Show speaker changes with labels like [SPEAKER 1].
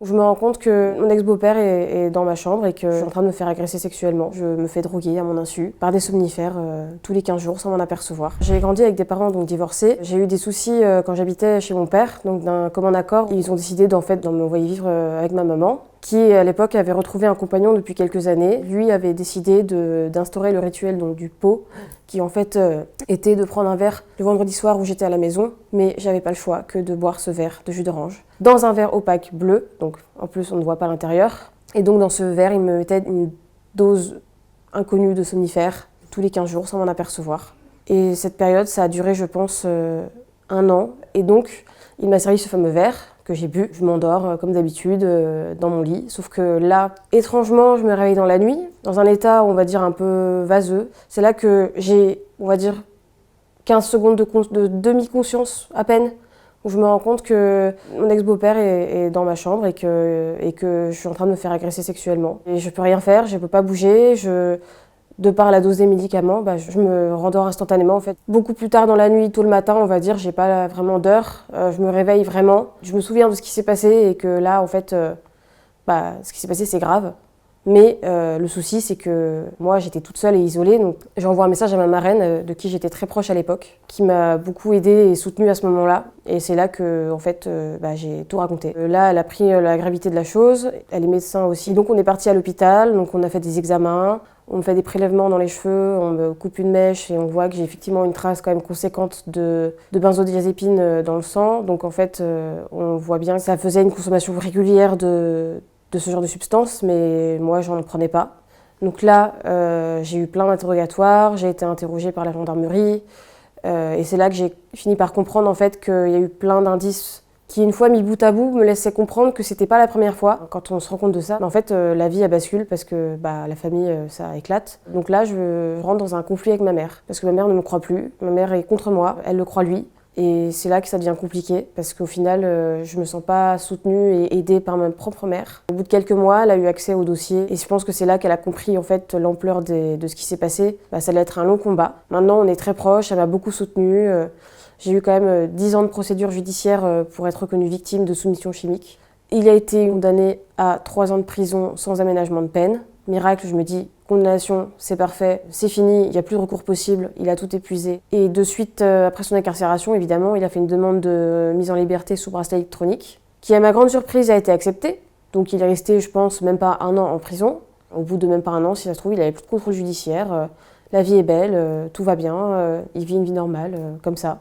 [SPEAKER 1] Je me rends compte que mon ex-beau-père est dans ma chambre et que je suis en train de me faire agresser sexuellement. Je me fais droguer à mon insu par des somnifères tous les 15 jours sans m'en apercevoir. J'ai grandi avec des parents donc divorcés. J'ai eu des soucis quand j'habitais chez mon père, donc d'un commun accord, ils ont décidé d'en m'envoyer vivre avec ma maman, qui à l'époque avait retrouvé un compagnon depuis quelques années. Lui avait décidé d'instaurer le rituel donc, du pot, qui en fait était de prendre un verre le vendredi soir où j'étais à la maison, mais j'avais pas le choix que de boire ce verre de jus d'orange dans un verre opaque bleu, donc en plus on ne voit pas l'intérieur. Et donc dans ce verre, il me mettait une dose inconnue de somnifères tous les 15 jours sans m'en apercevoir. Et cette période, ça a duré je pense 1 an. Et donc il m'a servi ce fameux verre que j'ai bu. Je m'endors comme d'habitude dans mon lit, sauf que là, étrangement, je me réveille dans la nuit, dans un état, on va dire, un peu vaseux. C'est là que j'ai, on va dire, 15 secondes de demi-conscience à peine, où je me rends compte que mon ex-beau-père est dans ma chambre et que je suis en train de me faire agresser sexuellement. Et je peux rien faire, je peux pas bouger, de par la dose des médicaments, je me rendors instantanément en fait. Beaucoup plus tard dans la nuit, tôt le matin, on va dire, j'ai pas vraiment d'heure, je me réveille vraiment. Je me souviens de ce qui s'est passé et que là, en fait, ce qui s'est passé, c'est grave. Mais le souci, c'est que moi, j'étais toute seule et isolée, donc j'envoie un message à ma marraine, de qui j'étais très proche à l'époque, qui m'a beaucoup aidée et soutenue à ce moment-là. Et c'est là que, en fait, j'ai tout raconté. Là, elle a pris la gravité de la chose, elle est médecin aussi. Donc on est parti à l'hôpital, donc on a fait des examens, on me fait des prélèvements dans les cheveux, on me coupe une mèche et on voit que j'ai effectivement une trace quand même conséquente de benzodiazépine dans le sang. Donc en fait, on voit bien que ça faisait une consommation régulière de ce genre de substance, mais moi, j'en prenais pas. Donc là, j'ai eu plein d'interrogatoires, j'ai été interrogée par la gendarmerie, et c'est là que j'ai fini par comprendre en fait qu'il y a eu plein d'indices qui, une fois mis bout à bout, me laissaient comprendre que c'était pas la première fois. Quand on se rend compte de ça, en fait, la vie, elle bascule parce que la famille, ça éclate. Donc là, je rentre dans un conflit avec ma mère, parce que ma mère ne me croit plus, ma mère est contre moi, elle le croit lui. Et c'est là que ça devient compliqué, parce qu'au final, je me sens pas soutenue et aidée par ma propre mère. Au bout de quelques mois, elle a eu accès au dossier, et je pense que c'est là qu'elle a compris en fait l'ampleur de ce qui s'est passé. Ça allait être un long combat. Maintenant, on est très proches, elle m'a beaucoup soutenue. J'ai eu quand même 10 ans de procédure judiciaire pour être reconnue victime de soumission chimique. Il a été condamné à 3 ans de prison sans aménagement de peine. Miracle, je me dis, condamnation, c'est parfait, c'est fini, il n'y a plus de recours possible, il a tout épuisé. Et de suite, après son incarcération, évidemment, il a fait une demande de mise en liberté sous bracelet électronique, qui, à ma grande surprise, a été acceptée. Donc il est resté, je pense, même pas 1 an en prison. Au bout de même pas 1 an, si ça se trouve, il n'avait plus de contrôle judiciaire. La vie est belle, tout va bien, il vit une vie normale, comme ça.